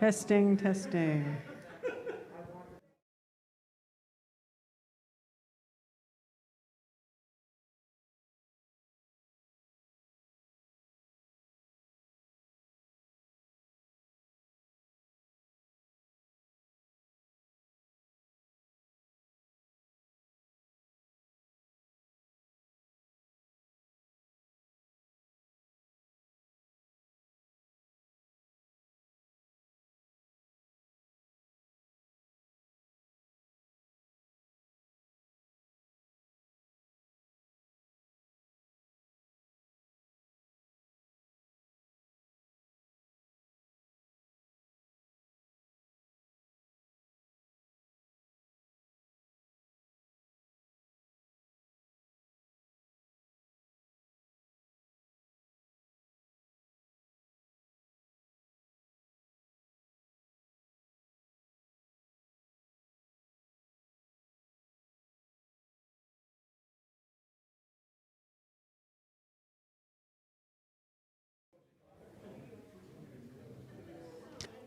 Testing, testing.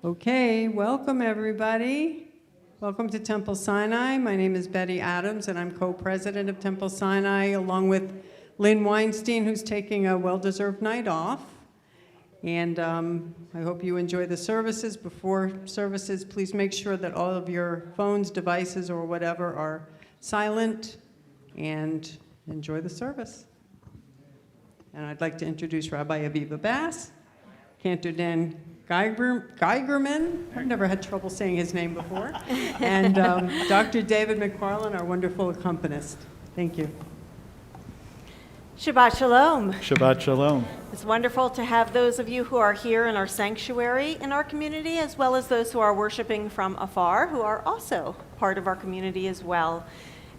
Okay, welcome everybody. Welcome to Temple Sinai. My name is Betty Adams and I'm co-president of Temple Sinai along with Lynn Weinstein, who's taking a well-deserved night off. And I hope you enjoy the services. Before services, please make sure that all of your phones, devices, or whatever are silent and enjoy the service. And I'd like to introduce Rabbi Aviva Bass, Cantor Dan Geigerman, I've never had trouble saying his name before, and Dr. David McFarland, our wonderful accompanist. Thank you. Shabbat Shalom. Shabbat Shalom. It's wonderful to have those of you who are here in our sanctuary in our community, as well as those who are worshiping from afar, who are also part of our community as well.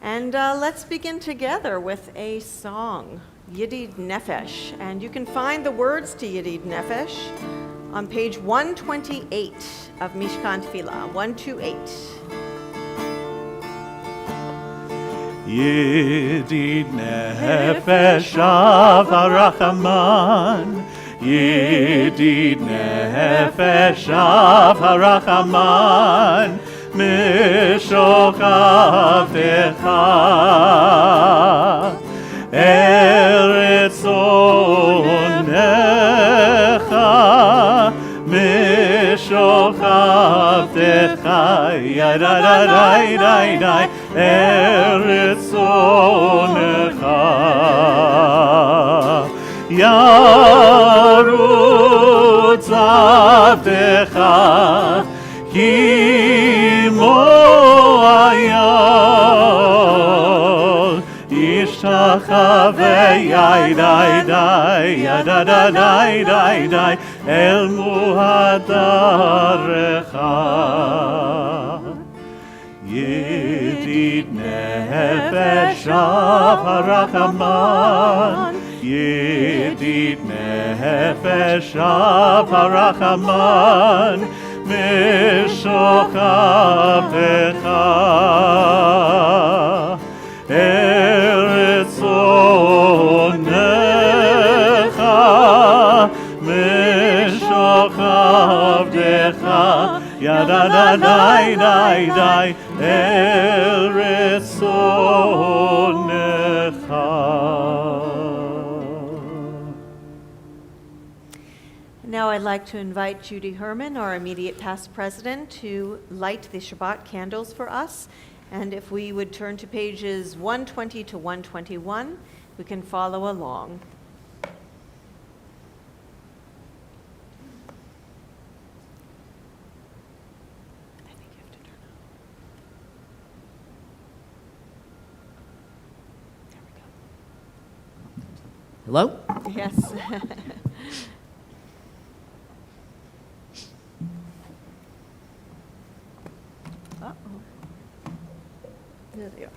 And let's begin together with a song, Yedid Nefesh. And you can find the words to Yedid Nefesh on page 128 of Mishkan Tefillah, 128. Yedid nefesh harachaman, Yedid nefesh harachaman, mishochavtecha, eretz onecha, mishochavtecha, yadadadai, eretz onecha, yarutz avdecha, kimo ayol, ishtachave yadadadai, el muhadarecha. Yedid nefesh harachaman, Yedid nefesh harachaman, mishochavtecha, eretz onecha, mishochavtecha, yadadadai, eretz onecha. Now I'd like to invite Judy Herman, our immediate past president, to light the Shabbat candles for us. And if we would turn to pages 120 to 121, we can follow along. Hello? Yes. Uh-oh. There they are.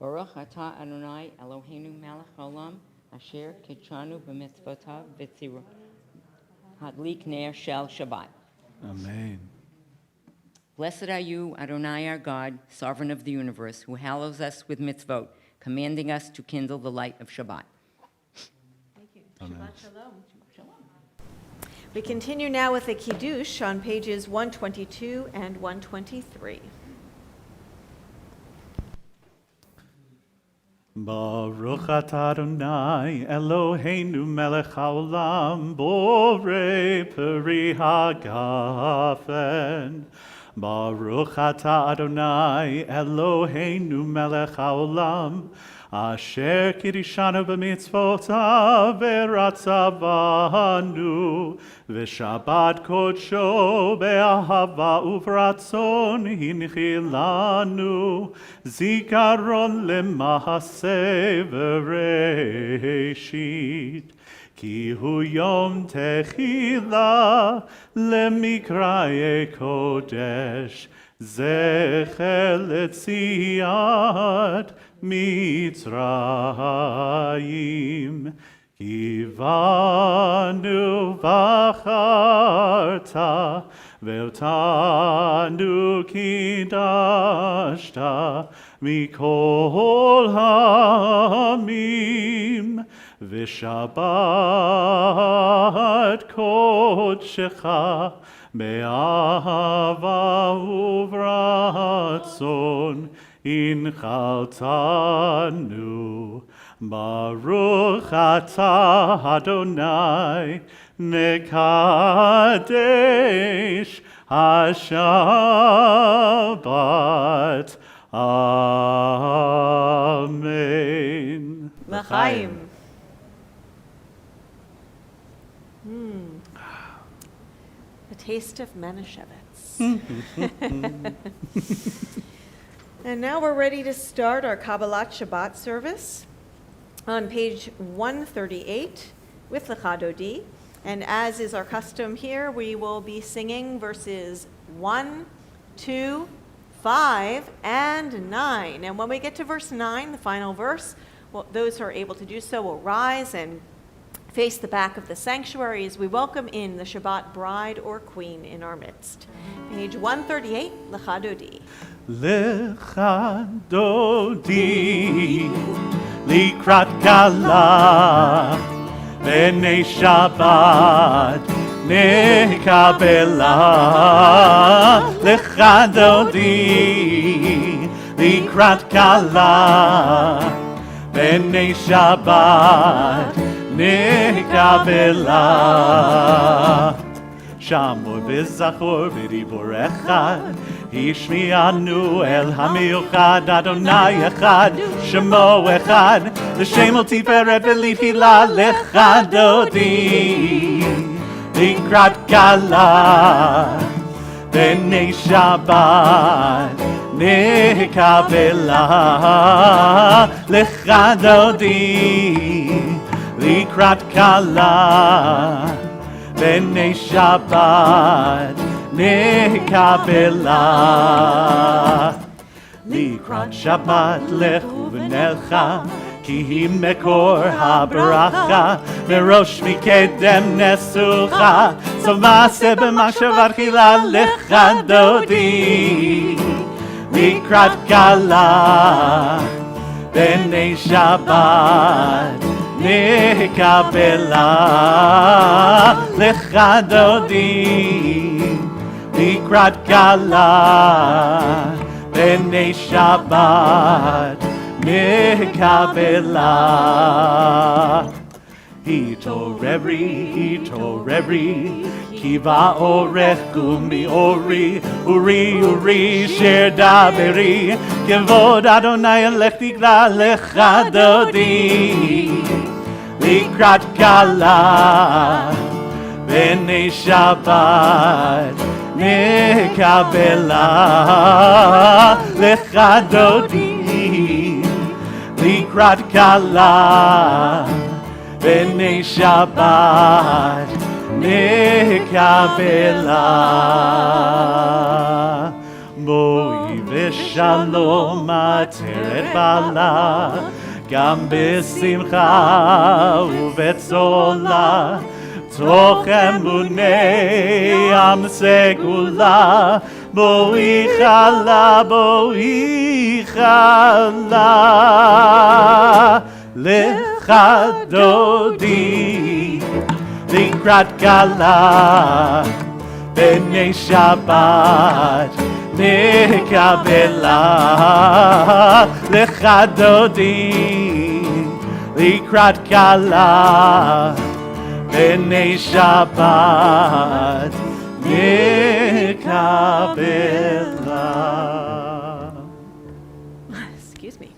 Baruch atah Adonai Eloheinu melech haolam asher kitshanu b'mitzvotav v'tziru hadlik ner shel Shabbat. Amen. Blessed are you, Adonai our God, sovereign of the universe, who hallows us with mitzvot, commanding us to kindle the light of Shabbat. Thank you. Amen. Shabbat shalom. We continue now with the Kiddush on pages 122 and 123. Baruch atah Adonai Eloheinu melech haolam borei peri hagafen. Baruch atah Adonai Eloheinu melech haolam asher kirishanu b'mitzvotav v'ratzavanu v'shabbat kodsho be'ahava uvratzon hinchilanu zikaron lemahaseh v'reshit ki hu yom techila lemikraye kodesh zecher letziat Mitzrayim kivanu v'acharta ve'otanu kidashta mikol ha'amim v'shabbat kodshecha be'ahava uvratzon Inchaltanu, Baruch atah Adonai, Mekadesh HaShabbat. Amen. L'chaim. A taste of Manischewitz. And now we're ready to start our Kabbalat Shabbat service on page 138 with Lecha Dodi. And as is our custom here, we will be singing verses 1, 2, 5, and 9. And when we get to verse 9, the final verse, well, those who are able to do so will rise and face the back of the sanctuary as we welcome in the Shabbat bride or queen in our midst. Page 138, Lecha Dodi. Lecha Dodi likrat kala b'nei Shabbat nekabela. Lecha Dodi likrat kala b'nei Shabbat nekabela. Shamor v'zachor v'dibor echad Ishmi'anu el hamiuchad Adonai echad Shemo echad L'shem ol tiferet v'lifila Lecha Dodi Likrat kala B'nei Shabbat Nekabela Lecha Dodi Likrat kala B'nei Shabbat Nekabela Likrat Shabbat lechu v'nelcha Ki hi mekor ha'baracha Merosh mikedem nesucha So ma'aseh b'machshavat chila Lecha Dodi Likrat kala B'nei Shabbat Nekabela Lecha Dodi Likrat kala B'nei Shabbat Nekabela Hitorevri Kiva orech gumi ori Uri sher daveri Kevod Adonai elech tigla Lecha Dodi Likrat kala B'nei Shabbat Nekabela Lecha Dodi Likrat kala B'nei Shabbat Nekabela בואי ושלום עטרת בעלה, גם בשמחה ובצולה, תוך אמוני עם סגולה, בואי חלה, בואי חלה. לך דודי לקראת כלה, בני שבת נקבלה. לך דודי לקראת כלה, בני שבת נקבלה. Excuse me.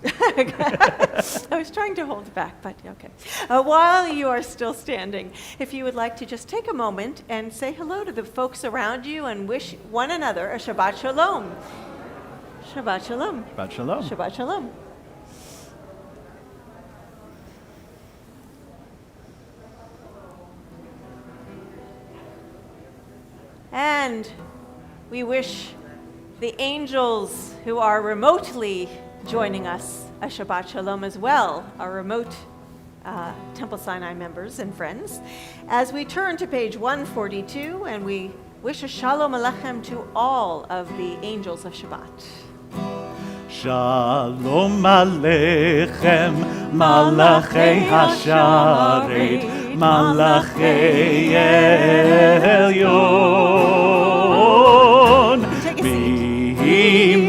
I was trying to hold it back, but okay. While you are still standing, if you would like to just take a moment and say hello to the folks around you and wish one another a Shabbat Shalom. Shabbat Shalom. Shabbat shalom. Shabbat Shalom. And we wish the angels who are remotely joining us a Shabbat Shalom as well, our remote Temple Sinai members and friends, as we turn to page 142 and we wish a Shalom Aleichem to all of the angels of Shabbat. Shalom Aleichem, Malachei Hasharet, Malachei Elyon,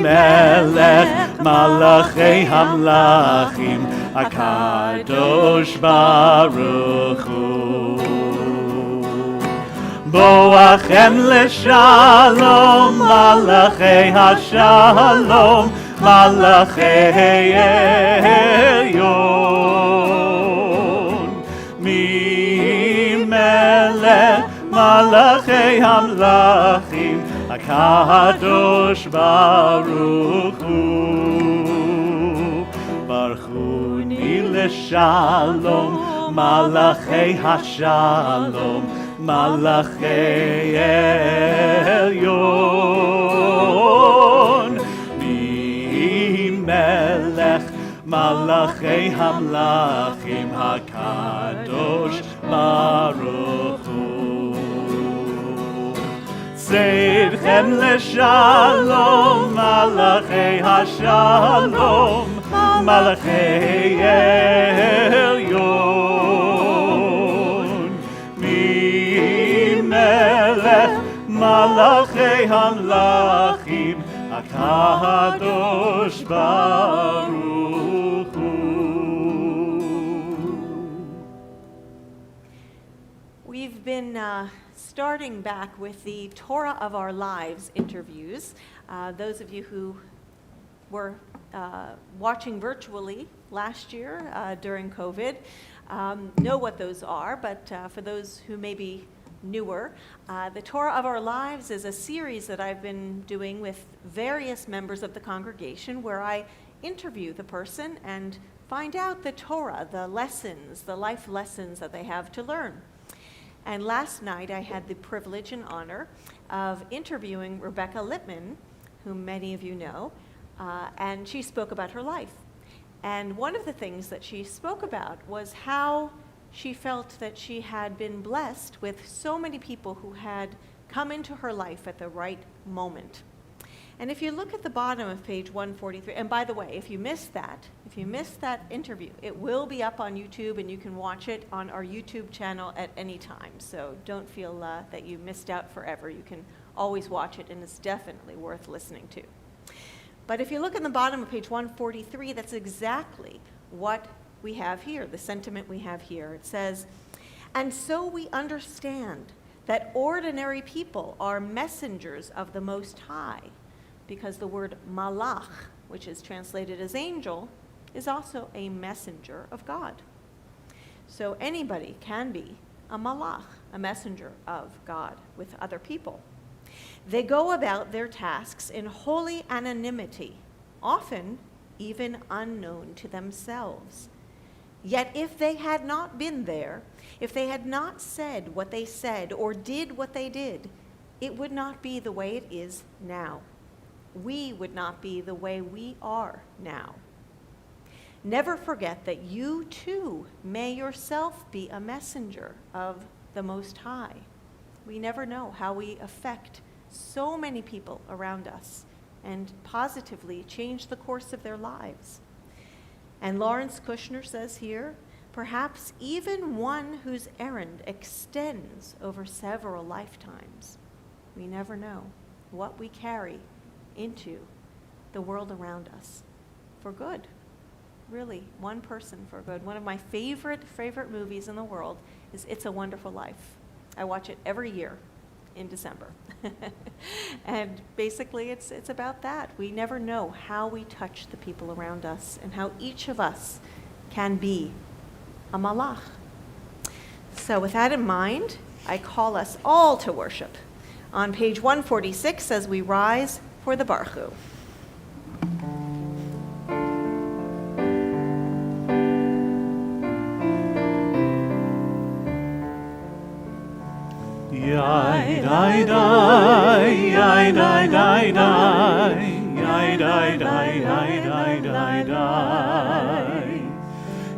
Melech, Malachei Hamlachim, Akadosh Baruch Hu. Boachem leshalom, Malachei Hashalom, Malachei Elyon, Melech, Malachei Hamlachim, Akadosh Baruch Hu. Baruchuni leshalom, Malachei Hashalom, Malachei Elyon, Melech, Malachei Hamlachim, Hakadosh Baruch Hu. Seidchem leshalom, Malachei Hashalom, Malachei Elyon, Melech, Malachei Hamlachim, Hakadosh Baruch Hu. We've been starting back with the Torah of Our Lives interviews. Those of you who were watching virtually last year during COVID know what those are, but for those who may be newer, the Torah of Our Lives is a series that I've been doing with various members of the congregation where I interview the person and find out the Torah, the lessons, the life lessons that they have to learn. And last night I had the privilege and honor of interviewing Rebecca Lippman, whom many of you know, and she spoke about her life. And one of the things that she spoke about was how she felt that she had been blessed with so many people who had come into her life at the right moment. And if you look at the bottom of page 143, and by the way, if you missed that interview, it will be up on YouTube and you can watch it on our YouTube channel at any time. So don't feel that you missed out forever. You can always watch it and it's definitely worth listening to. But if you look at the bottom of page 143, that's exactly what we have here, the sentiment we have here. It says, "And so we understand that ordinary people are messengers of the Most High, because the word malach, which is translated as angel, is also a messenger of God." So anybody can be a malach, a messenger of God with other people. "They go about their tasks in holy anonymity, often even unknown to themselves. Yet if they had not been there, if they had not said what they said or did what they did, it would not be the way it is now. we would not be the way we are now. Never forget that you too may yourself be a messenger of the Most High. We never know how we affect so many people around us and positively change the course of their lives. And Lawrence Kushner says here, perhaps even one whose errand extends over several lifetimes. We never know what we carry into the world around us for good. Really, one person for good. One of my favorite movies in the world is It's a Wonderful Life. I watch it every year in December. And basically it's about that. We never know how we touch the people around us and how each of us can be a malach. So with that in mind, I call us all to worship on page 146 as we rise for the Baruch Hu. Yai dai dai, yai dai dai dai, yai dai dai dai dai dai dai.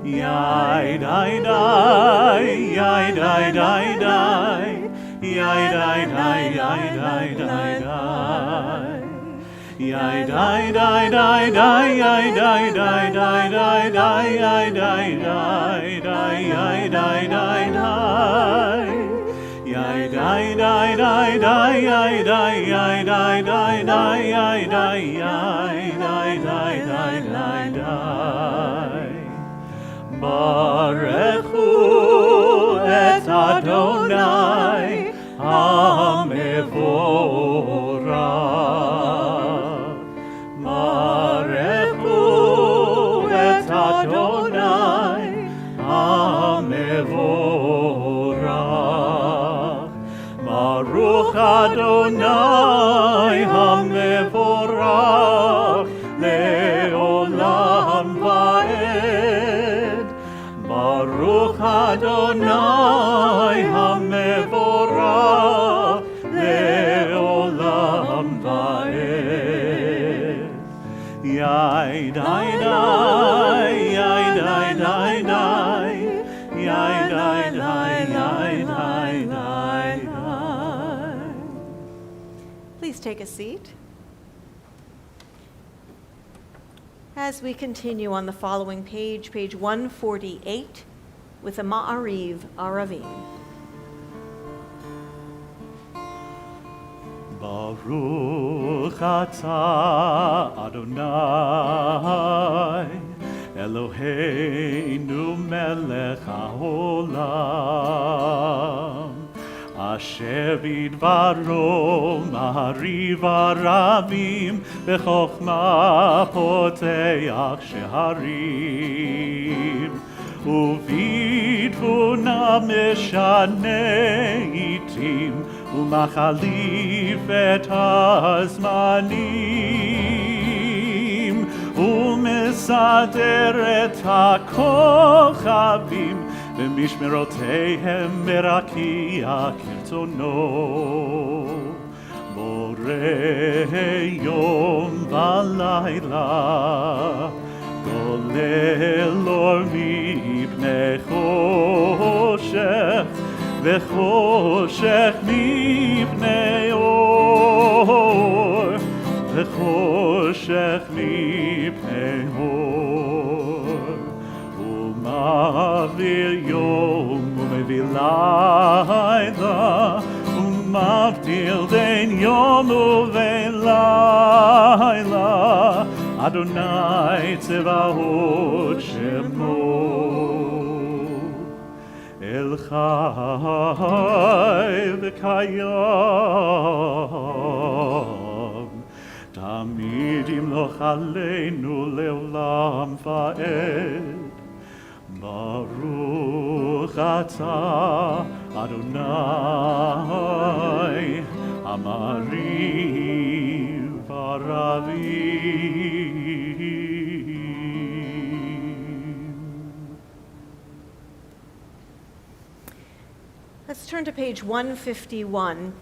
Yai dai dai, yai dai dai dai, yai dai dai yai dai dai dai. Yai dai dai dai dai, yai dai dai dai dai dai, yai dai dai dai, yai dai dai dai. Yai dai dai dai dai, yai dai yai dai dai dai, yai dai yai dai dai dai dai dai. Barechu et Adonai HaMevorach. Barechu et Adonai HaMevorach. Baruch Adonai HaMevorach le'olam va'ed. Baruch Adonai HaMevorach le'olam va'ed. Yai dai dai, yai dai dai dai, yai dai dai, yai dai dai dai. Please take a seat. As we continue on the following page, page 148, with a Ma'ariv Aravim. Baruch atah Adonai Eloheinu melech haolam Asher bidvaro ma'ariv aravim Bechokma poteach sheharim ובתבונה משנה עתים ומחליף את הזמנים ומסדר את הכוכבים במשמרותיהם ברקיע כרצונו בורא יום ולילה גולל אור מפני חושך וחושך מפני אור וחושך מפני אור ומעביר יום ומביא לילה ומבדיל בין יום ובין לילה Adonai Tzevaot Shemo El Chai V'Kayam Tamid Yimloch Aleinu Leolam Va'ed Baruch Atah Adonai Amariv Aravim. Let's turn to page 151.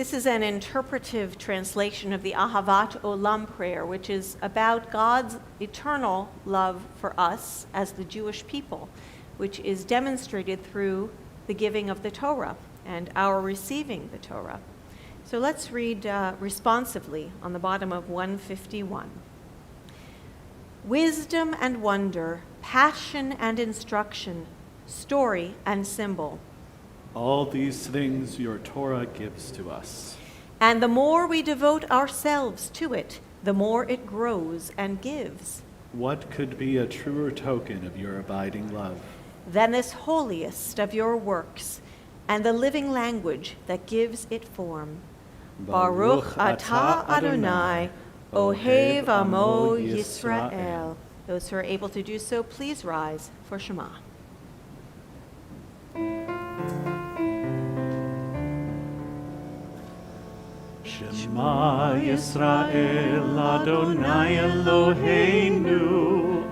This is an interpretive translation of the Ahavat Olam prayer, which is about God's eternal love for us as the Jewish people, which is demonstrated through the giving of the Torah and our receiving the Torah. So let's read responsively on the bottom of 151. Wisdom and wonder, passion and instruction, story and symbol. All these things your Torah gives to us. And the more we devote ourselves to it, the more it grows and gives. What could be a truer token of your abiding love Than this holiest of your works, and the living language that gives it form. Baruch atah Adonai, Ohev Amo Yisrael. Those who are able to do so, please rise for Shema. Shema Yisrael, Adonai Eloheinu,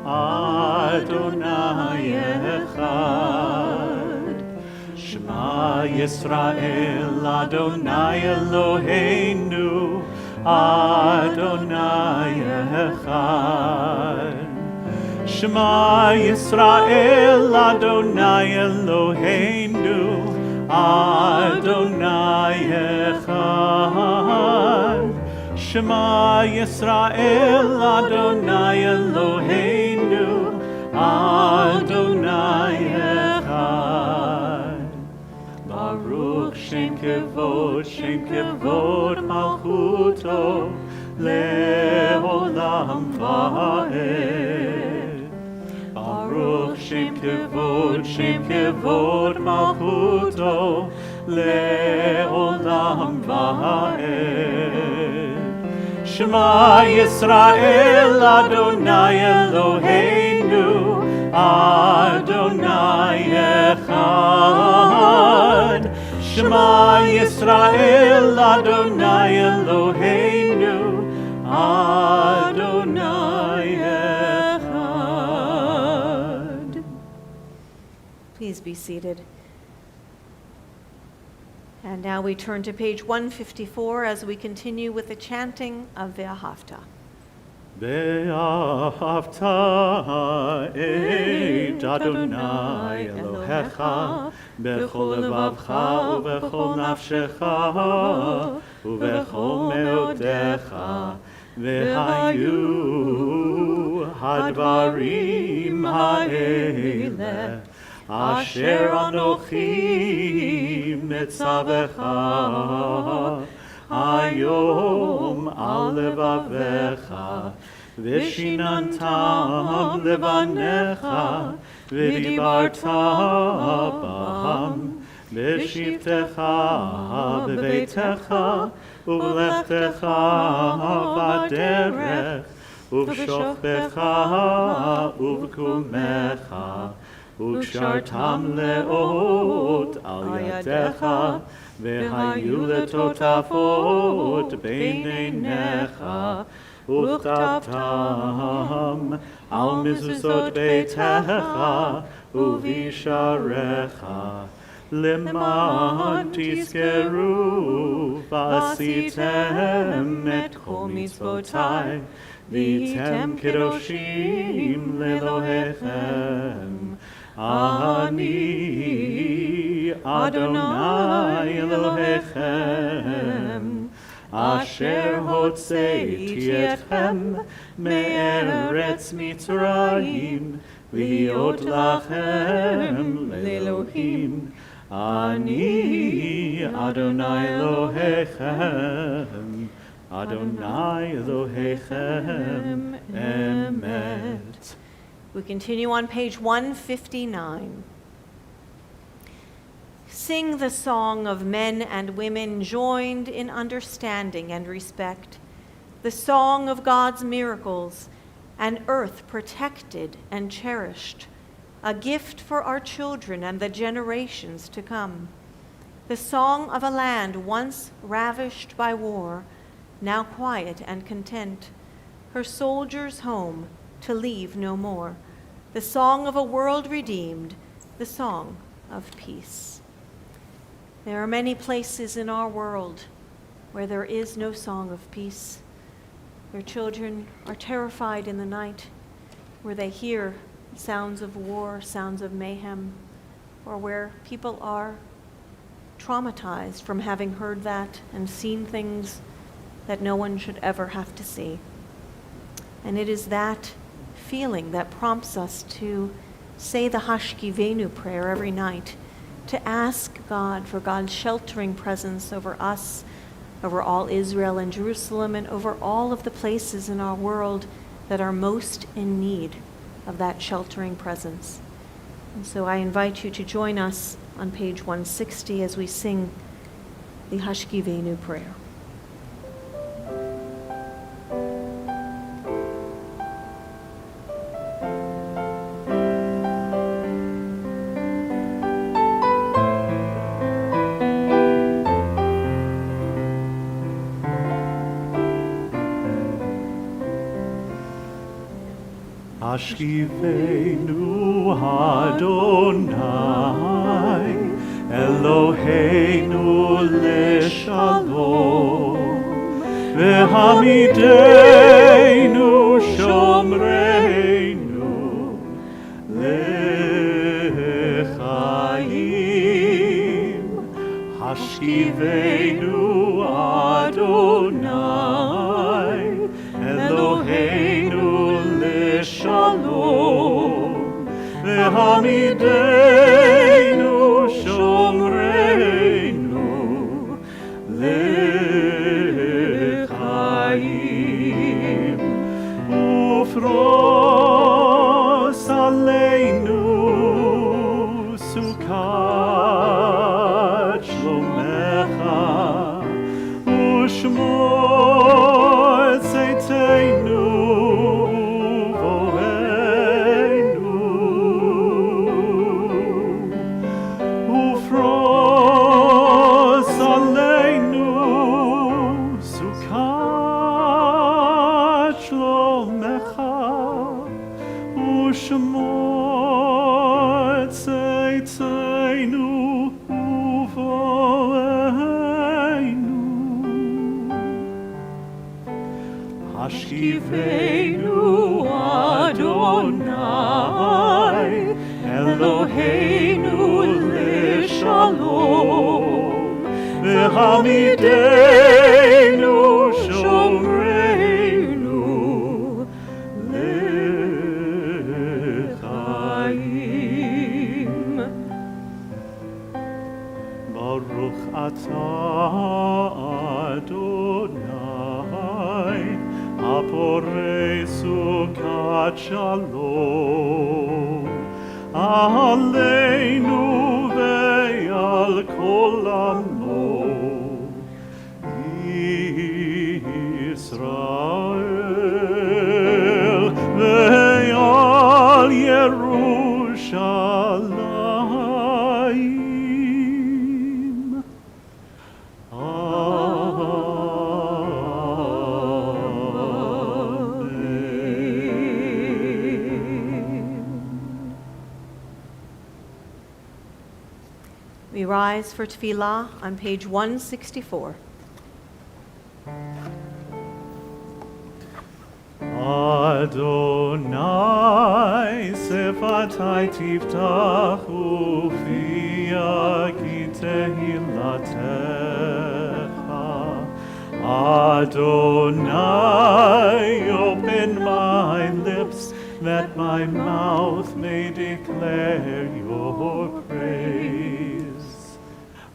Adonai Echad. Shema Yisrael, Adonai Eloheinu, Adonai Echad. Shema Yisrael, Adonai Eloheinu, Adonai Echad. Shema Yisrael, Adonai Eloheinu, Adonai Echad. Baruch Shem Kevod Malchuto, Le'olam Va'ed. Baruch Shem Kevod Malchuto, Le'olam Va'ed. Shema Yisrael, Adonai Eloheinu, Adonai Echad. Shema Yisrael, Adonai Eloheinu, Adonai Echad. Please be seated. And now we turn to page 154 as we continue with the chanting of Ve'ahavta. Ve'ahavta et Adonai Elohecha bechol levavcha ubechol nafshecha ubechol meodecha ve'hayu hadvarim ha'eleh asher anochi metzavecha hayom al levavecha v'shinantam levanecha v'dibarta b'ham v'shivtecha b'beitecha u'lechtecha v'derech u'v'shofbecha u'v'kumecha u'kshartam le'ot al yadecha v'hayu letotafot b'neinecha u'chtabtam al mizuzot beitecha u'visharecha למען תזכרו ועשיתם את כל מצוותיי והייתם קדושים לאלוהיכם. אני אדוני אלוהיכם אשר הוצאתי אתכם מארץ מצרים להיות לכם לאלוהים. אני אדוני אלוהיכם, אדוני אלוהיכם אמת. We continue on page 159. Sing the song of men and women joined in understanding and respect, the song of God's miracles, an earth protected and cherished, a gift for our children and the generations to come, the song of a land once ravished by war, now quiet and content, her soldiers home to leave no more, the song of a world redeemed, the song of peace. There are many places in our world where there is no song of peace, where children are terrified in the night, where they hear sounds of war, sounds of mayhem, or where people are traumatized from having heard that and seen things that no one should ever have to see. And it is that feeling that prompts us to say the Hashkivenu prayer every night, to ask God for God's sheltering presence over us, over all Israel and Jerusalem, and over all of the places in our world that are most in need of that sheltering presence. And so I invite you to join us on page 160 as we sing the Hashkivenu prayer. Hashkivenu Adonai Eloheinu leshalom V'hamidenu shomreinu lechaim Hashkivenu Adonai Eloheinu Shalom, v'hamidenu shomreinu lechaim, ufros aleinu sukat shlomecha, ushmor tzeiteinu Hashkivenu Adonai Eloheinu leshalom V'hamidenu shomreinu lechaim Baruch atah Adonai Aporei sukat shalom Aleinu ve'al kol amno Yisrael ve'al Yerushalayim We rise for Tefillah on page 164. Adonai sefatai tiftach ufia ki tehilatecha Adonai open my lips that my mouth may declare your praise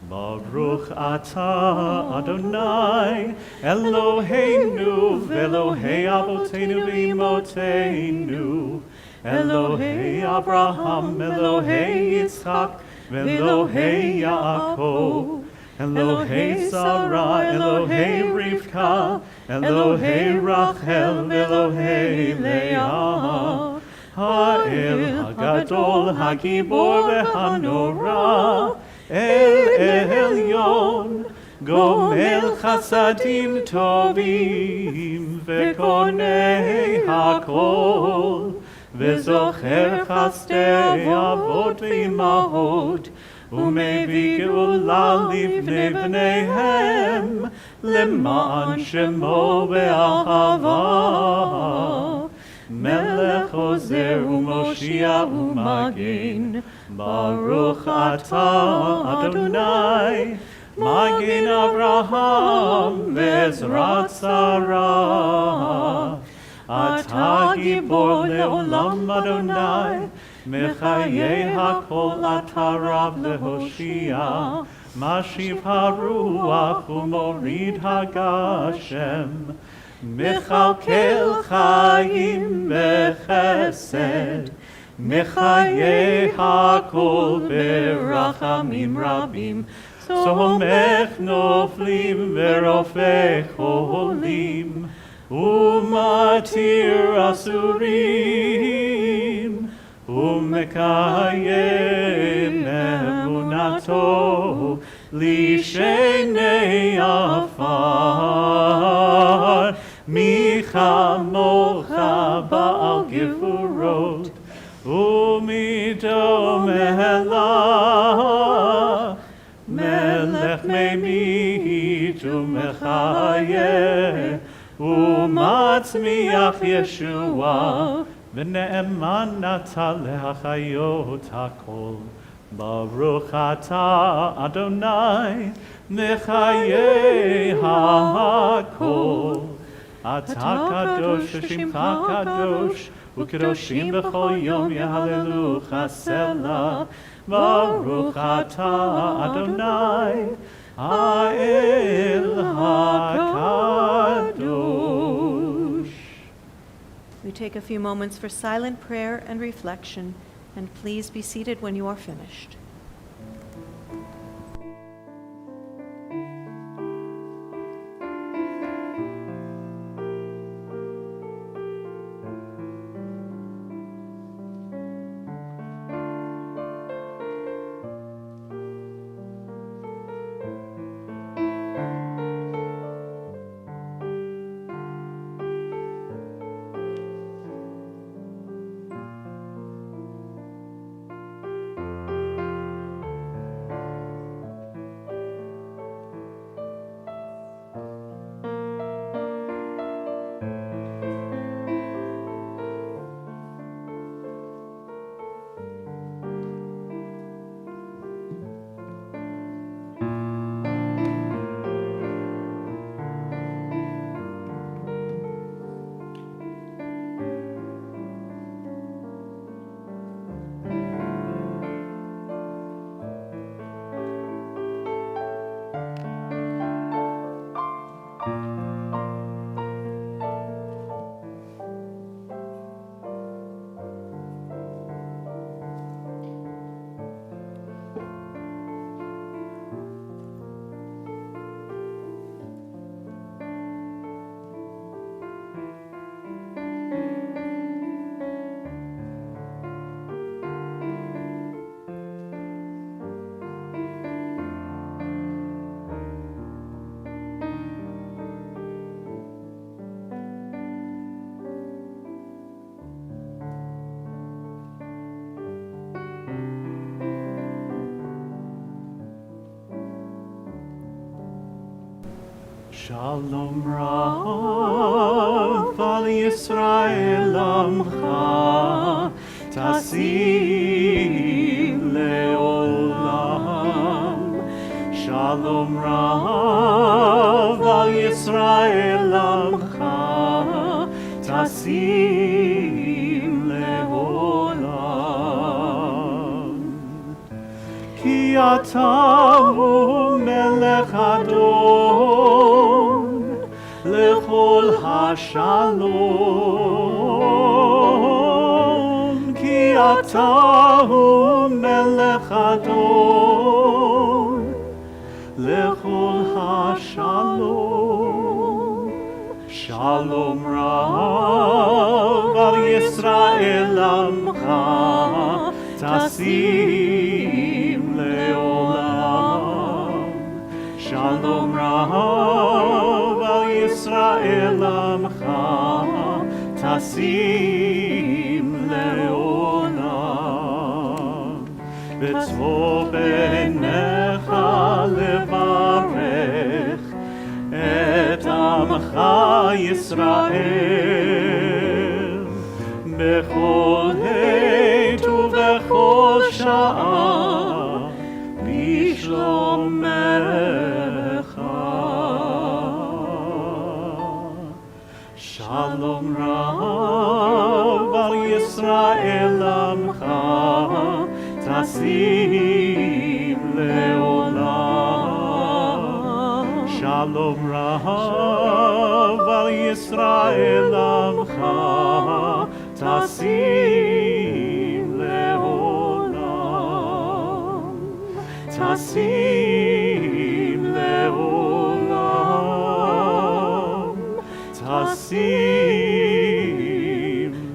Baruch atah Adonai Eloheinu v'Elohei Avoteinu v'Imotenu Elohei Abraham Elohei Yitzchak v'Elohei Yaakov Elohei Sarah Elohei Rivka Elohei Rachel v'Elohei Leah Ha'el Hagadol Hagibor v'Hanorah El Elyon, Gomel Chasadim Tovim, Vekonei Hakol, Vezocher Chastei Avot V'Imahot, ומביא גאולה לבני בניהם, למען שמו באהבה. מלך עוזר ומושיע ומגן, ברוך אתה אדוני, מגן אברהם ועזרת שרה. אתה גיבור לעולם אדוני, מחיי הכל אתה רב להושיע. משיב הרוח ומוריד הגשם, מכלכל חיים בחסד, מחיי הכל ברחמים רבים. סומך נופלים ורופא חולים, ומתיר אסורים, ומקיים אמונתו לשני עפר. מי כמוך בעל גבורות, ומי דומה לך, מלך ממית ומחיה, ומצמיח ישועה, ונאמן אתה להחיות הכל. ברוך אתה אדוני, מחיי הכל. אתה קדוש ושמך קדוש, וקדושים בכל יום יהללוך סלה. ברוך אתה אדוני, האל הקדוש. We take a few moments for silent prayer and reflection, and please be seated when you are finished. Shalom Rav al Yisrael Amcha Tasim Leolam. Shalom Rav al Yisrael Amcha Tasim Leolam. Ki atahu melech adon lechol hashalom. Ki atahu melech adon lechol hashalom. Shalom Rav al Yisrael Amcha Tasim Leolam. Shalom Rav al Yisrael Amcha Tasim Leolam. בטוב בעיניך לברך את עמך ישראל בכל עת ובכל שעה בשלומך. שלום רב על ישראל עמך תשים לעולם. שלום רב על ישראל עמך תשים לעולם. תשים לעולם. תשים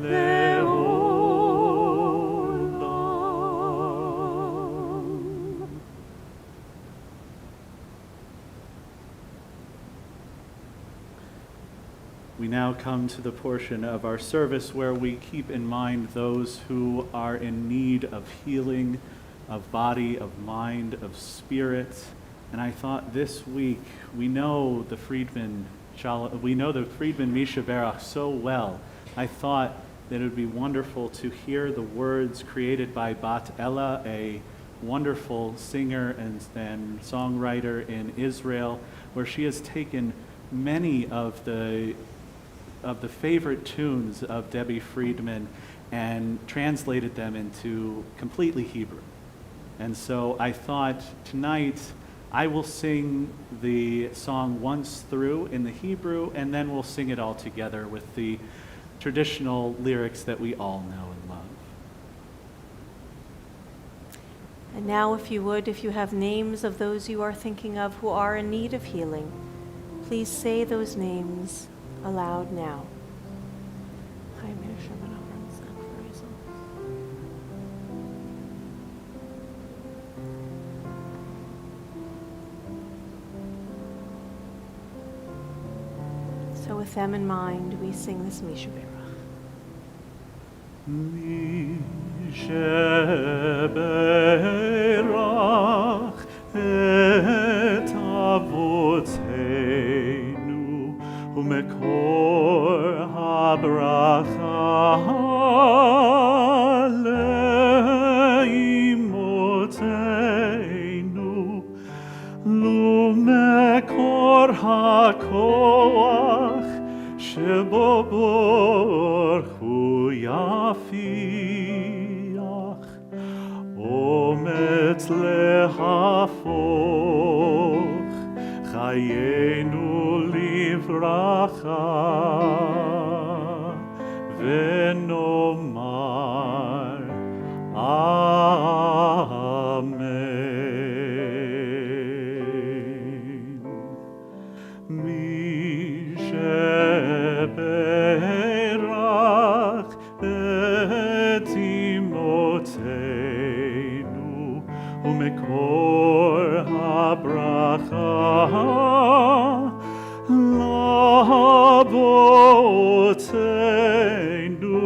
לעולם. We now come to the portion of our service where we keep in mind those who are in need of healing, of body, of mind, of spirit. And I thought this week, we know the Friedman Misha Berach so well. I thought that it would be wonderful to hear the words created by Bat Ella, a wonderful singer and songwriter in Israel, where she has taken many of the favorite tunes of Debbie Friedman and translated them into completely Hebrew. And so I thought tonight I will sing the song once through in the Hebrew, and then we'll sing it all together with the traditional lyrics that we all know and love. And now, if you would, if you have names of those you are thinking of who are in need of healing, please say those names aloud now. So with them in mind, we sing this Misha Berach. Misha Berach et avoteinu umekor habracha leimoteinu lumekor hakoach shebo borchu yafiach omet lehafoch chayenu livracha venomar amen. Misha Berach et imoteinu umekor habracha laboteinu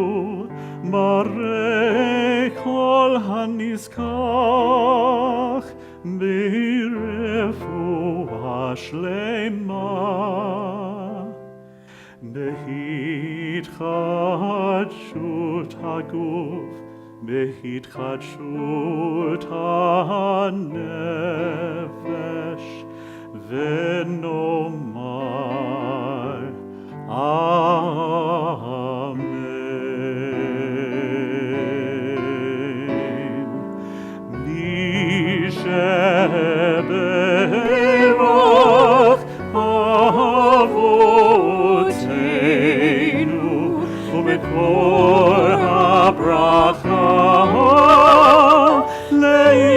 barei kol hanizkach birefua shlema בהתחדשות הגוף, בהתחדשות הנפש, ונאמר אמן. מי שברך אבותינו ומקור הברכה לאמותינו.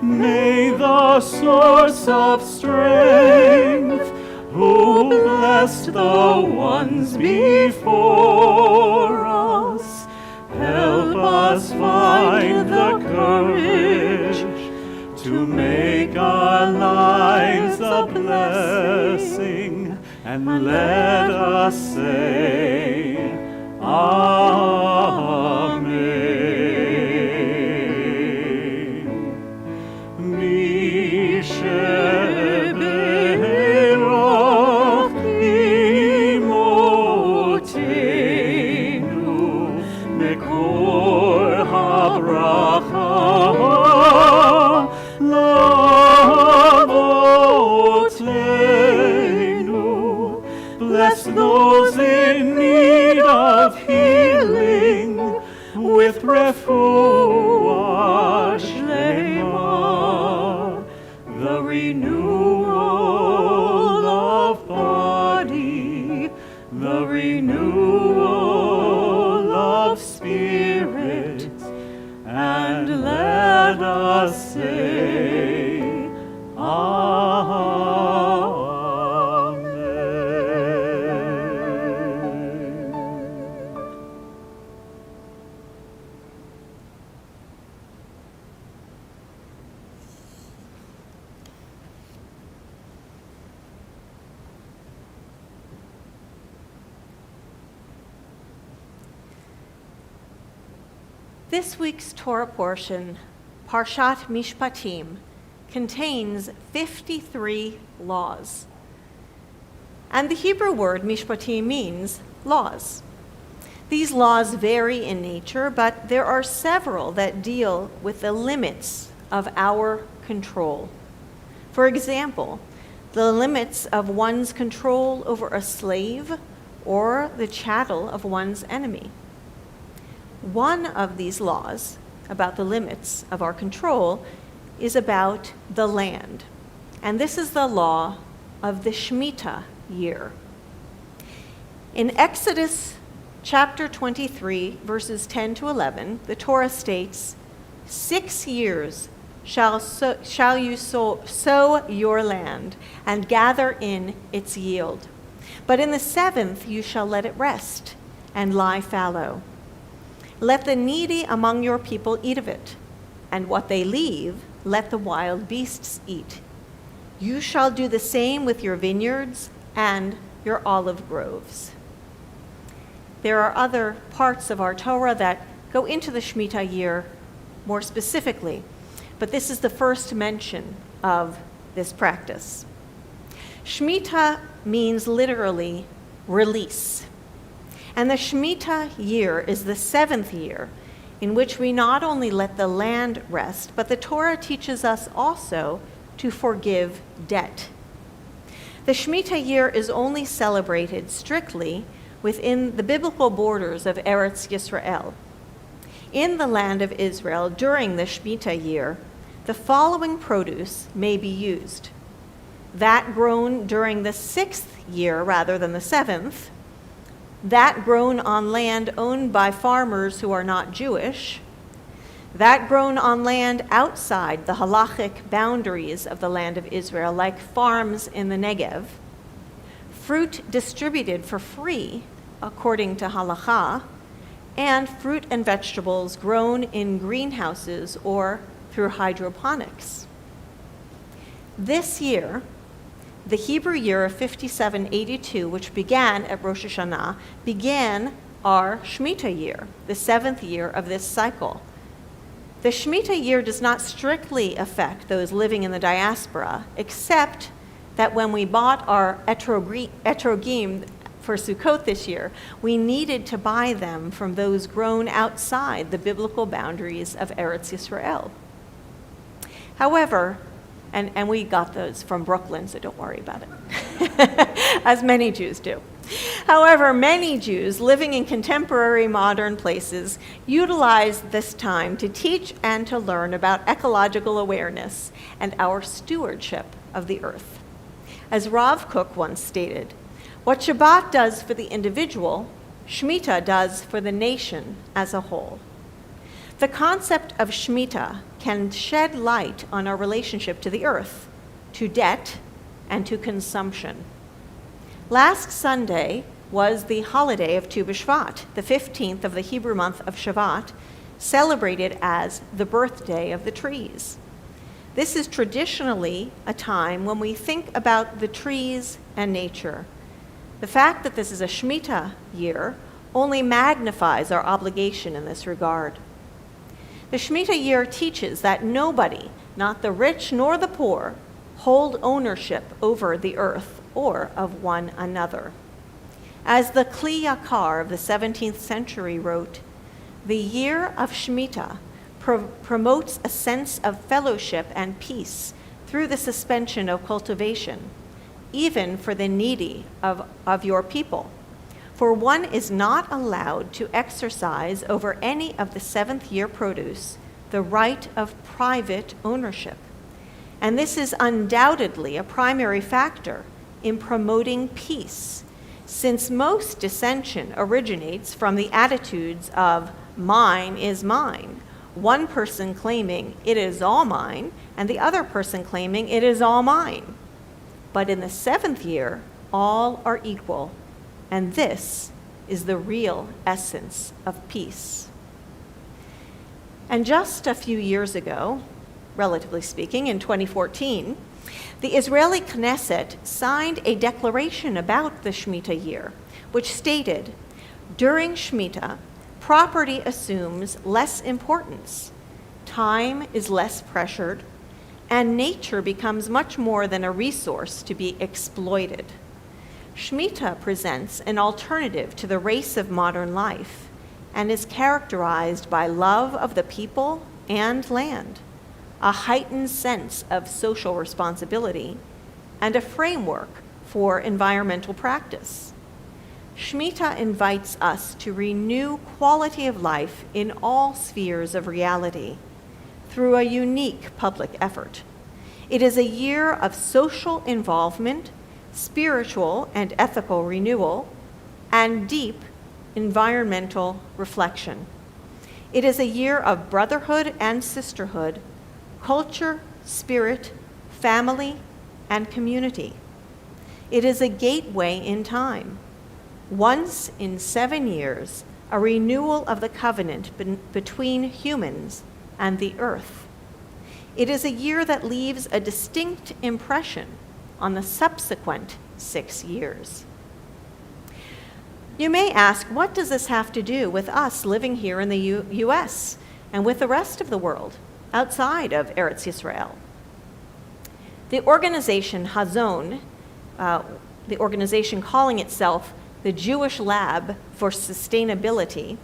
May the source of strength who blessed the ones before us help us find the courage to make our lives a blessing, and let us say Mi sheberoch imotenu mekor habracha lavotenu. Bless those in need of healing with refuah shlema, the renewal of body, the renewal of spirit, and let us say, Amen. This week's Torah portion, Parshat Mishpatim, contains 53 laws. And the Hebrew word mishpatim means laws. These laws vary in nature, but there are several that deal with the limits of our control. For example, the limits of one's control over a slave or the chattel of one's enemy. One of these laws about the limits of our control is about the land. And this is the law of the Shemitah year. In Exodus chapter 23, verses 10 to 11, the Torah states, 6 years shall you sow your land and gather in its yield. But in the 7th you shall let it rest and lie fallow. Let the needy among your people eat of it, and what they leave, let the wild beasts eat. You shall do the same with your vineyards and your olive groves. There are other parts of our Torah that go into the Shemitah year more specifically, but this is the first mention of this practice. Shemitah means literally release. And the Shemitah year is the 7th year in which we not only let the land rest, but the Torah teaches us also to forgive debt. The Shemitah year is only celebrated strictly within the biblical borders of Eretz Yisrael. In the land of Israel, during the Shemitah year, the following produce may be used: that grown during the 6th year rather than the 7th, that grown on land owned by farmers who are not Jewish, that grown on land outside the halachic boundaries of the land of Israel, like farms in the Negev, fruit distributed for free according to halakha, and fruit and vegetables grown in greenhouses or through hydroponics. This year, the Hebrew year of 5782, which began at Rosh Hashanah, began our Shemitah year, the 7th year of this cycle. The Shemitah year does not strictly affect those living in the diaspora, except that when we bought our etrogim for Sukkot this year, we needed to buy them from those grown outside the biblical boundaries of Eretz Yisrael. However, and we got those from Brooklyn, so don't worry about it, as many Jews do. However, many Jews living in contemporary modern places utilize this time to teach and to learn about ecological awareness and our stewardship of the earth. As Rav Kook once stated, what Shabbat does for the individual, Shemitah does for the nation as a whole. The concept of Shemitah can shed light on our relationship to the earth, to debt, and to consumption. Last Sunday was the holiday of Tu B'Shvat, the 15th of the Hebrew month of Shavat, celebrated as the birthday of the trees. This is traditionally a time when we think about the trees and nature. The fact that this is a Shemitah year only magnifies our obligation in this regard. The Shemitah year teaches that nobody, not the rich nor the poor, hold ownership over the earth or of one another. As the Kli Yakar of the 17th century wrote, the year of Shemitah promotes a sense of fellowship and peace through the suspension of cultivation, even for the needy of your people. For one is not allowed to exercise over any of the seventh year produce the right of private ownership. And this is undoubtedly a primary factor in promoting peace, since most dissension originates from the attitudes of mine is mine, one person claiming it is all mine, and the other person claiming it is all mine. But in the seventh year, all are equal, and this is the real essence of peace. And just a few years ago, relatively speaking, in 2014, the Israeli Knesset signed a declaration about the Shemitah year, which stated, during Shemitah, property assumes less importance, time is less pressured, and nature becomes much more than a resource to be exploited. Shemitah presents an alternative to the race of modern life and is characterized by love of the people and land, a heightened sense of social responsibility, and a framework for environmental practice. Shemitah invites us to renew quality of life in all spheres of reality through a unique public effort. It is a year of social involvement, spiritual and ethical renewal, and deep environmental reflection. It is a year of brotherhood and sisterhood, culture, spirit, family, and community. It is a gateway in time. Once in 7 years, a renewal of the covenant between humans and the earth. It is a year that leaves a distinct impression on the subsequent 6 years. You may ask, what does this have to do with us living here in the U.S. and with the rest of the world outside of Eretz Yisrael? The organization Hazon, the organization calling itself the Jewish Lab for Sustainability,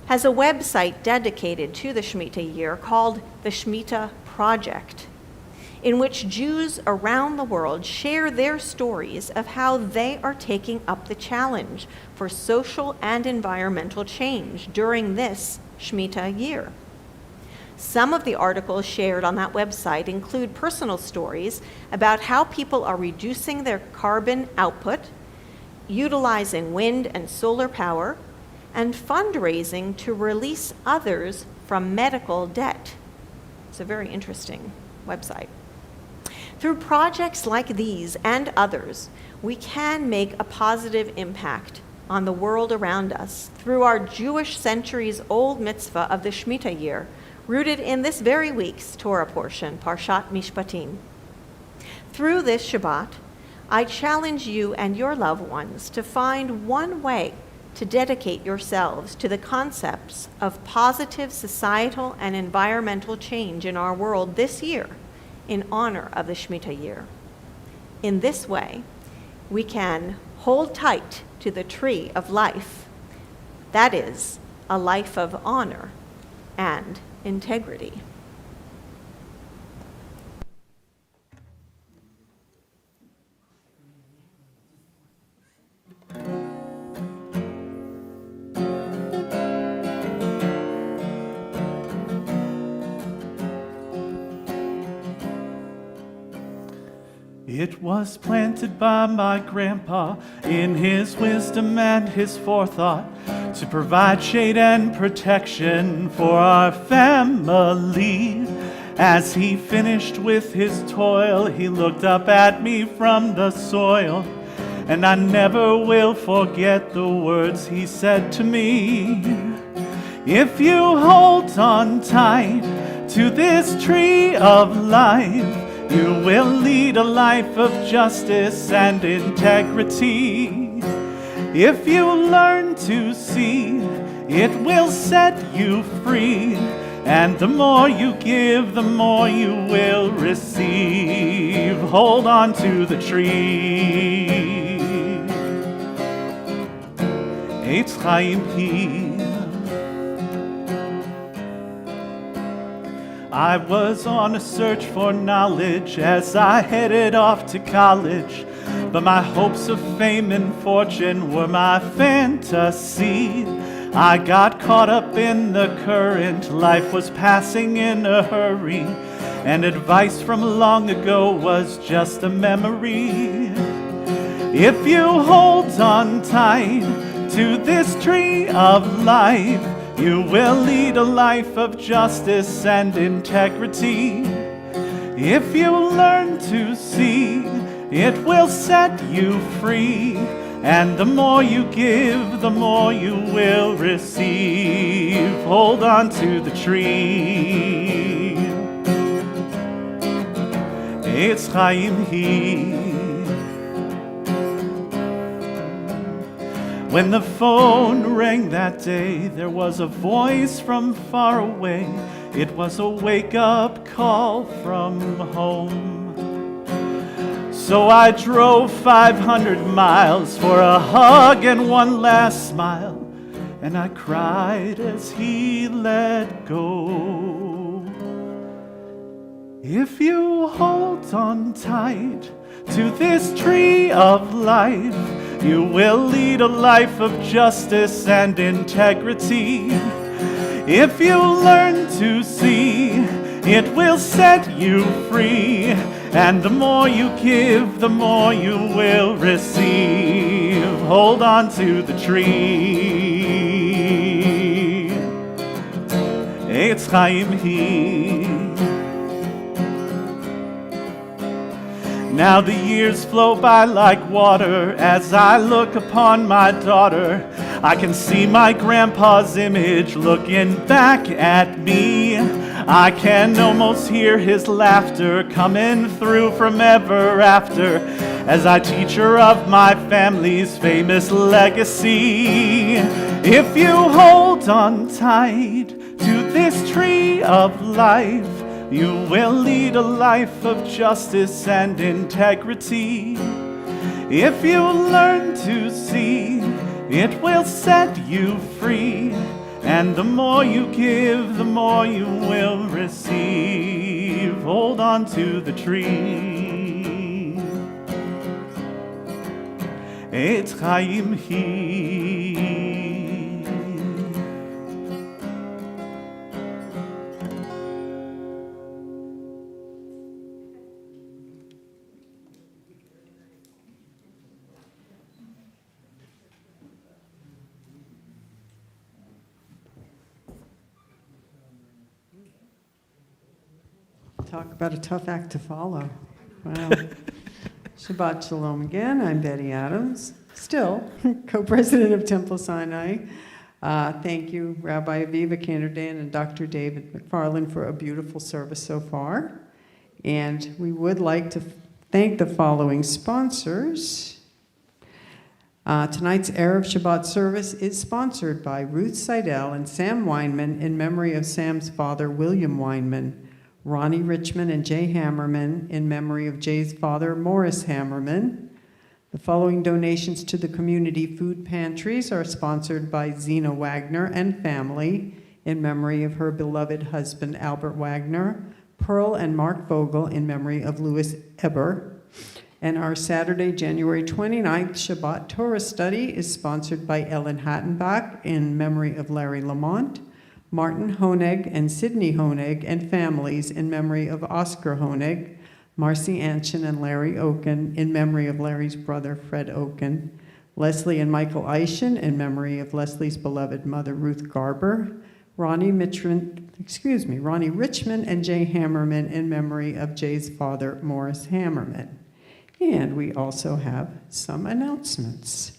has a website dedicated to the Shemitah year called the Shemitah Project, in which Jews around the world share their stories of how they are taking up the challenge for social and environmental change during this Shemitah year. Some of the articles shared on that website include personal stories about how people are reducing their carbon output, utilizing wind and solar power, and fundraising to release others from medical debt. It's a very interesting website. Through projects like these and others, we can make a positive impact on the world around us through our Jewish centuries-old mitzvah of the Shemitah year, rooted in this very week's Torah portion, Parshat Mishpatim. Through this Shabbat, I challenge you and your loved ones to find one way to dedicate yourselves to the concepts of positive societal and environmental change in our world this year in honor of the Shemitah year. In this way, we can hold tight to the tree of life, that is, a life of honor and integrity. It was planted by my grandpa in his wisdom and his forethought to provide shade and protection for our family. As he finished with his toil, he looked up at me from the soil, and I never will forget the words he said to me. If you hold on tight to this tree of life, you will lead a life of justice and integrity. If you learn to see, it will set you free. And the more you give, the more you will receive. Hold on to the tree. Eitz Chaim hi. I was on a search for knowledge as I headed off to college, but my hopes of fame and fortune were my fantasy. I got caught up in the current, life was passing in a hurry, and advice from long ago was just a memory. If you hold on tight to this tree of life, you will lead a life of justice and integrity. If you learn to see, it will set you free. And the more you give, the more you will receive. Hold on to the tree. Eitz Chaim hi. When the phone rang that day, there was a voice from far away. It was a wake-up call from home. So I drove 500 miles for a hug and one last smile, and I cried as he let go. If you hold on tight to this tree of life, you will lead a life of justice and integrity. If you learn to see, it will set you free. And the more you give, the more you will receive. Hold on to the tree. Eitz Chaim hi. Now the years flow by like water as I look upon my daughter. I can see my grandpa's image looking back at me. I can almost hear his laughter coming through from ever after as I teach her of my family's famous legacy. If you hold on tight to this tree of life, you will lead a life of justice and integrity. If you learn to see, it will set you free. And the more you give, the more you will receive. Hold on to the tree. Eitz Chaim hi. Talk about a tough act to follow. Wow. Shabbat Shalom again. I'm Betty Adams, still co-president of Temple Sinai. Thank you, Rabbi Aviva Canterdan and Dr. David McFarland, for a beautiful service so far. And we would like to thank the following sponsors. Tonight's Erev Shabbat service is sponsored by Ruth Seidel and Sam Weinman in memory of Sam's father, William Weinman. Ronnie Richmond and Jay Hammerman in memory of Jay's father, Morris Hammerman. The following donations to the community food pantries are sponsored by Zena Wagner and family in memory of her beloved husband, Albert Wagner. Pearl and Mark Vogel in memory of Louis Eber. And our Saturday, January 29th Shabbat Torah study is sponsored by Ellen Hattenbach in memory of Larry Lamont. Martin Honeg and Sidney Honeg and families in memory of Oscar Honeg, Marcy Anshin and Larry Oken in memory of Larry's brother, Fred Oken, Leslie and Michael Eishin in memory of Leslie's beloved mother, Ruth Garber, Ronnie Richmond and Jay Hammerman in memory of Jay's father, Morris Hammerman. And we also have some announcements.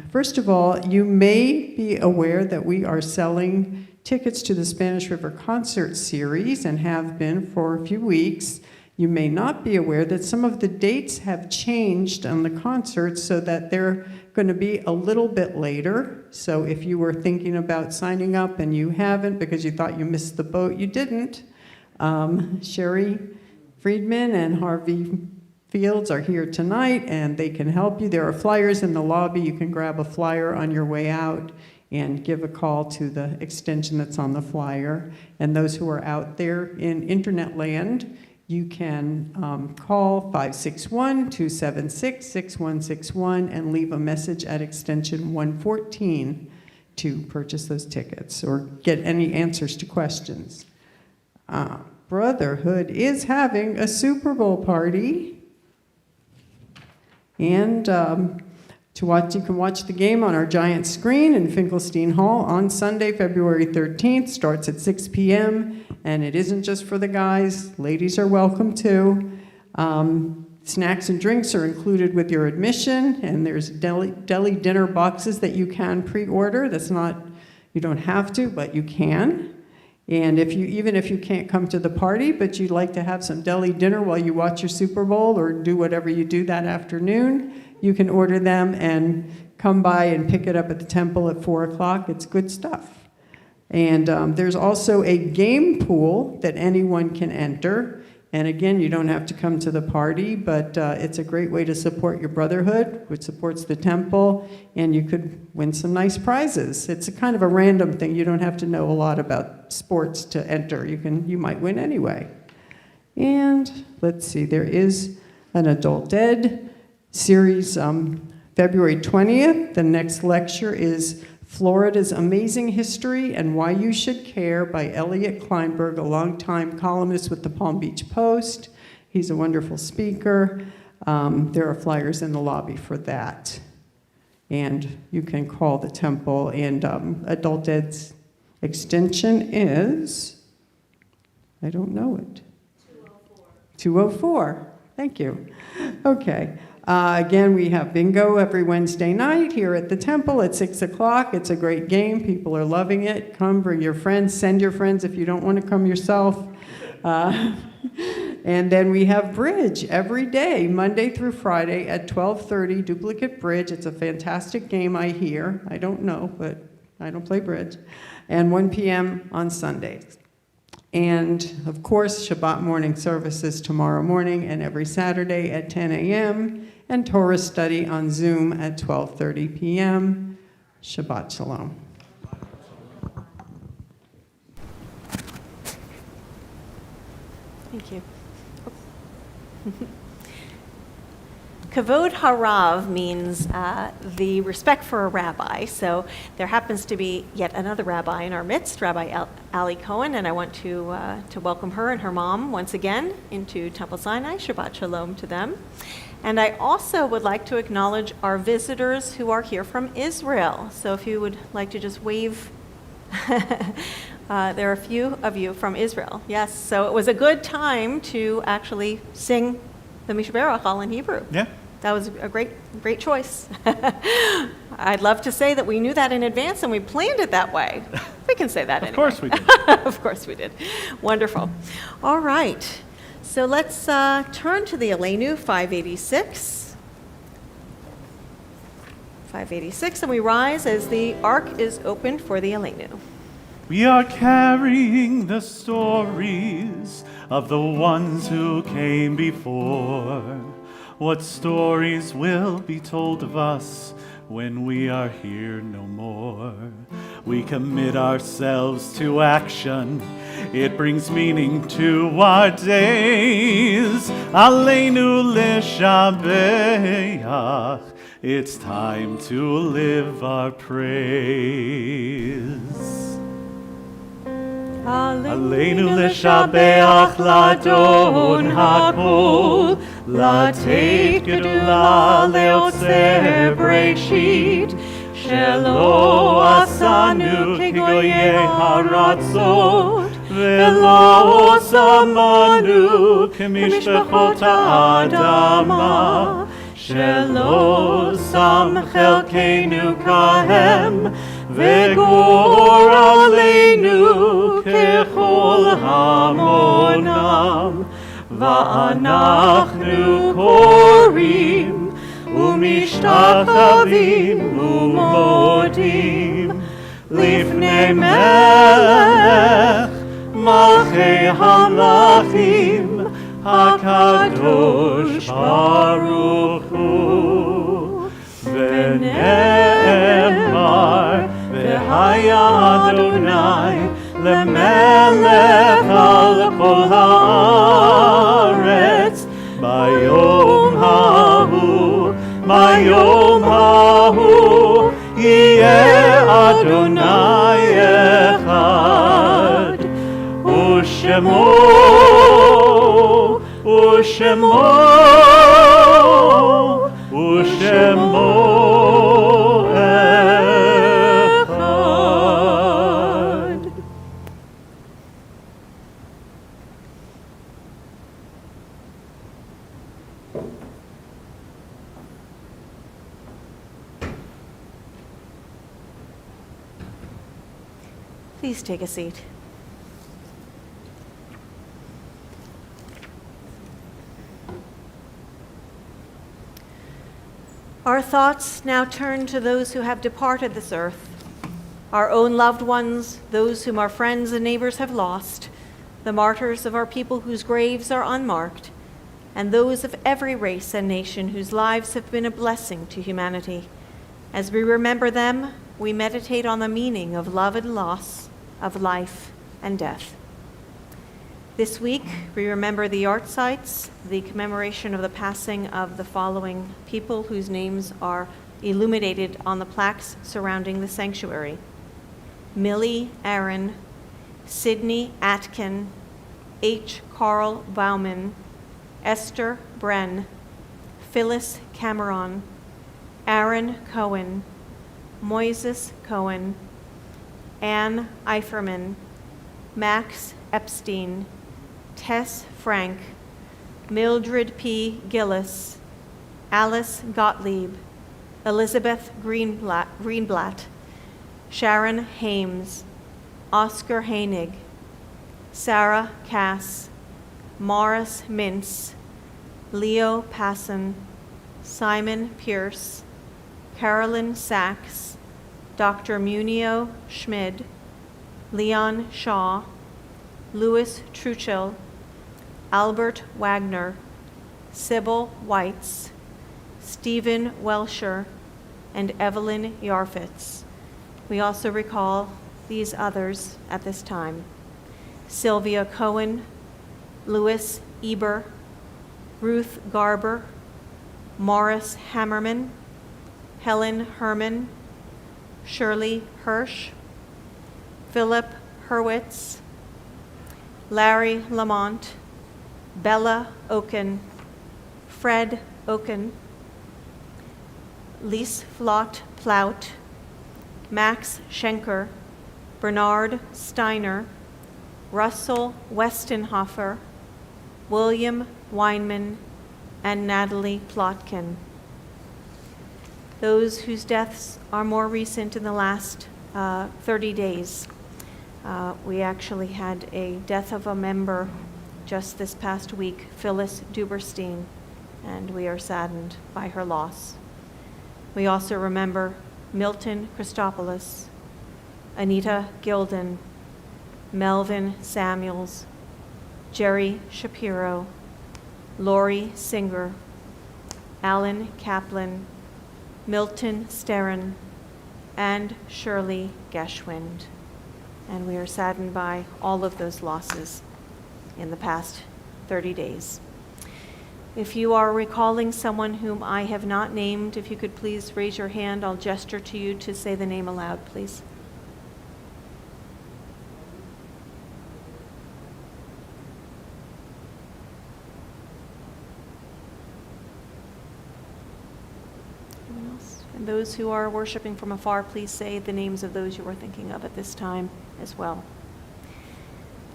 First of all, you may be aware that we are selling tickets to the Spanish River Concert Series and have been for a few weeks. You may not be aware that some of the dates have changed on the concerts so that they're going to be a little bit later. So if you were thinking about signing up and you haven't because you thought you missed the boat, you didn't. Sherry Friedman and Harvey Fields are here tonight, and they can help you. There are flyers in the lobby. You can grab a flyer on your way out and give a call to the extension that's on the flyer. And those who are out there in internet land, you can call 561-276-6161 and leave a message at extension 114 to purchase those tickets or get any answers to questions. Brotherhood is having a Super Bowl party. And you can watch the game on our giant screen in Finkelstein Hall on Sunday, February 13th. Starts at 6 p.m. And it isn't just for the guys. Ladies are welcome too. Snacks and drinks are included with your admission, and there's deli dinner boxes that you can pre-order. You don't have to, but you can. And even if you can't come to the party, but you'd like to have some deli dinner while you watch your Super Bowl or do whatever you do that afternoon, you can order them and come by and pick it up at the temple at 4 o'clock. It's good stuff. And there's also a game pool that anyone can enter. And again, you don't have to come to the party, but it's a great way to support your brotherhood, which supports the temple, and you could win some nice prizes. It's a kind of a random thing. You don't have to know a lot about sports to enter. You might win anyway. And let's see, there is an Adult Ed series February 20th. The next lecture is Florida's Amazing History and Why You Should Care by Elliot Kleinberg, a longtime columnist with the Palm Beach Post. He's a wonderful speaker. There are flyers in the lobby for that. And you can call the temple, and Adult Ed's extension is, I don't know it. 204. Thank you. Okay. Again, we have bingo every Wednesday night here at the temple at 6 o'clock. It's a great game. People are loving it. Come, bring your friends. Send your friends if you don't want to come yourself. And then we have bridge every day, Monday through Friday at 12:30, duplicate bridge. It's a fantastic game, I hear. I don't know, but I don't play bridge. And 1 p.m. on Sundays. And, of course, Shabbat morning services tomorrow morning and every Saturday at 10 a.m., and Torah study on Zoom at 12:30 p.m. Shabbat Shalom. Thank you. Kavod harav means the respect for a rabbi. So there happens to be yet another rabbi in our midst, Rabbi Ali Cohen, and I want to welcome her and her mom once again into Temple Sinai. Shabbat Shalom to them. And I also would like to acknowledge our visitors who are here from Israel. So if you would like to just wave. There are a few of you from Israel. Yes, so it was a good time to actually sing the Mishberach all in Hebrew. Yeah. That was a great choice. I'd love to say that we knew that in advance and we planned it that way. We can say that anyway. Of course we did. Of course we did. Wonderful. All right. So let's turn to the Aleinu 586. 586, and we rise as the ark is opened for the Aleinu. We are carrying the stories of the ones who came before. What stories will be told of us when we are here no more? We commit ourselves to action. It brings meaning to our days. Aleinu l'shabeach. It's time to live our praise. Aleinu l'shabeach l'Adon hakol, לתת גדולה ליוצר בראשית, שלא עשנו כגויי הרצות, ולא שמנו כמשפחות האדמה, שלא שם חלקנו כהם, וגור עלינו ככל המונם. ואנחנו קוראים ומשתחווים ומודים לפני מלך מלכי המלכים הקדוש ברוך הוא. ונאמר והיה אדוני למלך על כל הארץ ביום ההוא יהיה אדוני אחד ושמו אחד. Please take a seat. Our thoughts now turn to those who have departed this earth, our own loved ones, those whom our friends and neighbors have lost, the martyrs of our people whose graves are unmarked, and those of every race and nation whose lives have been a blessing to humanity. As we remember them, we meditate on the meaning of love and loss, of life and death. This week, we remember the art sites, the commemoration of the passing of the following people whose names are illuminated on the plaques surrounding the sanctuary: Millie Aaron, Sidney Atkin, H. Carl Bauman, Esther Bren, Phyllis Cameron, Aaron Cohen, Moises Cohen, Ann Eiferman, Max Epstein, Tess Frank, Mildred P. Gillis, Alice Gottlieb, Elizabeth Greenblatt, Sharon Hames, Oscar Hainig, Sarah Cass, Morris Mintz, Leo Passon, Simon Pierce, Carolyn Sachs, Dr. Munio Schmid, Leon Shaw, Louis Truchell, Albert Wagner, Sybil Weitz, Stephen Welsher, and Evelyn Yarfitz. We also recall these others at this time: Sylvia Cohen, Louis Eber, Ruth Garber, Morris Hammerman, Helen Herman, Shirley Hirsch, Philip Hurwitz, Larry Lamont, Bella Oken, Fred Oken, Lise Flott Plout, Max Schenker, Bernard Steiner, Russell Westenhofer, William Weinman, and Natalie Plotkin. Those whose deaths are more recent in the last 30 days. We actually had a death of a member just this past week, Phyllis Duberstein, and we are saddened by her loss. We also remember Milton Christopoulos, Anita Gilden, Melvin Samuels, Jerry Shapiro, Lori Singer, Alan Kaplan, Milton Sterren, and Shirley Geschwind. And we are saddened by all of those losses in the past 30 days. If you are recalling someone whom I have not named, if you could please raise your hand, I'll gesture to you to say the name aloud, please. Anyone else? And those who are worshiping from afar, please say the names of those you are thinking of at this time as well.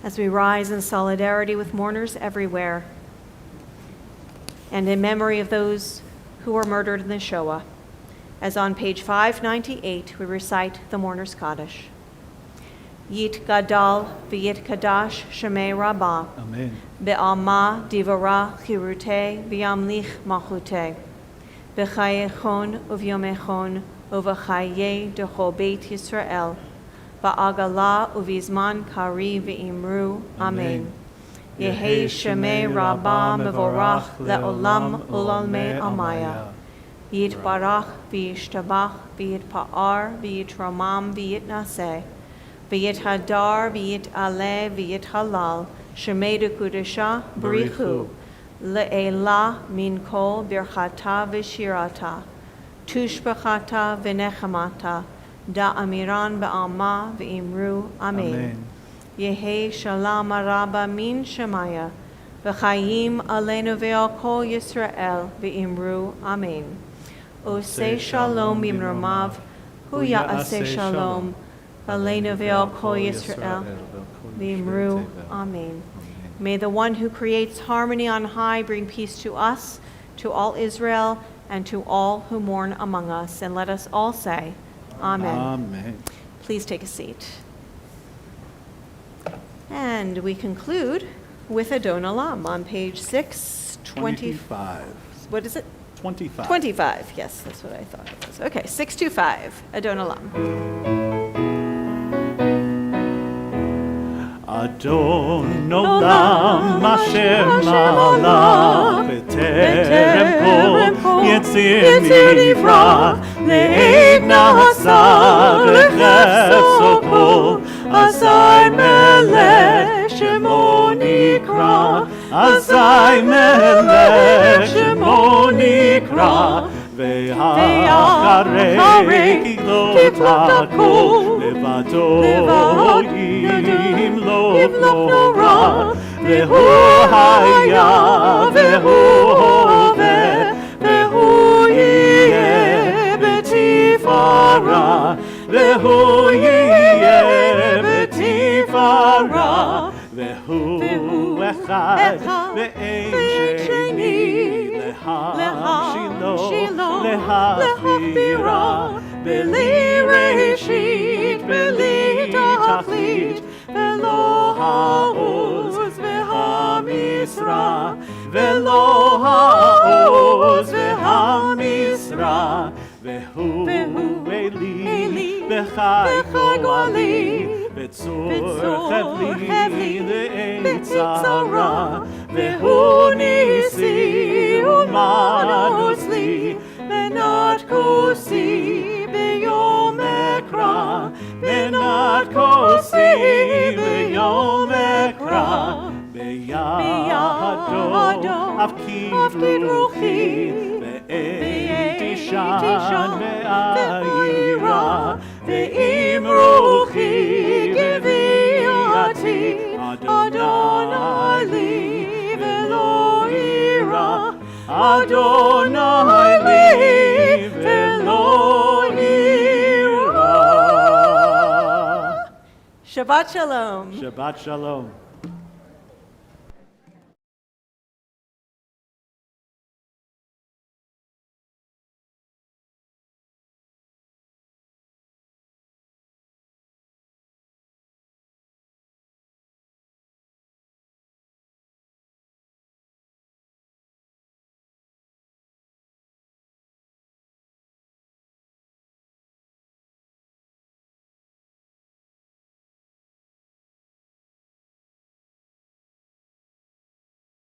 As we rise in solidarity with mourners everywhere, and in memory of those who were murdered in the Shoah, as on page 598 we recite the Mourner's Kaddish. Yitgadal v'yitkadash shemei Rabbah. Amen. Be'alma divara chirute v'yamlich malchute. B'chayechon uvyomechon uv'chaye dechol Beit Yisrael. Ba'agala uvizman kari v'imru. Amen. Yehi shemei Rabbah mevorach le'olam ulalmei amaya. Yitbarach v'yishtabach v'yitpa'ar v'yitromam v'yitnaseh. V'yithadar v'yit'aleh v'yithalal. Shemei Kudesha Barichu. Le'ela min kol birchata v'shirata. Tushbachata v'nechamata. Da'amiran ba'alma v'imru. Amen. Yehi shalom araba min shemaya. V'chayim aleinu ve'al kol Yisrael v'imru. Amen. Oseh shalom b'imromav. Hu ya'aseh shalom. Aleinu ve'al kol Yisrael v'imru. Amen. May the one who creates harmony on high bring peace to us, to all Israel, and to all who mourn among us. And let us all say, Amen. Amen. Please take a seat. And we conclude with Adon Olam on page 620. 25. What is it? 25. 25. Yes, that's what I thought it was. Okay, 625, Adon Olam. Adon Olam Asher Malach B'terem Kol Yetzir Nivra Le'ed Nasa V'chefso Kol Azai Melech Shemo Nikra Azai Melech Shemo Nikra Ve'acharei Kiglot HaKol Levado Yimloch Nora Ve'hu Haya Ve'hu Hoveh Ve'hu Yeh B'tifara Ve'hu Yeh B'tifara Ve'hu Echad Ve'ein Sheni Shilo Lehachbira Beli Reshit Beli Tachlit Velo Ha'oz Ve'hamisra Velo Ha'oz Ve'hamisra Ve'hu Eli B'chai Goali B'tzor Chevli Le'etzara Ve'hu Nisi U'manos li Benat Kosi B'yom Ekra Benat Kosi B'yom Ekra B'yado Avkid Ruchi Be'etishan Be'ayira Ve'im Ruchi Geviati Adonai li Ve'lo ira Adonai li Ve'lo ira. Shabbat Shalom. Shabbat Shalom.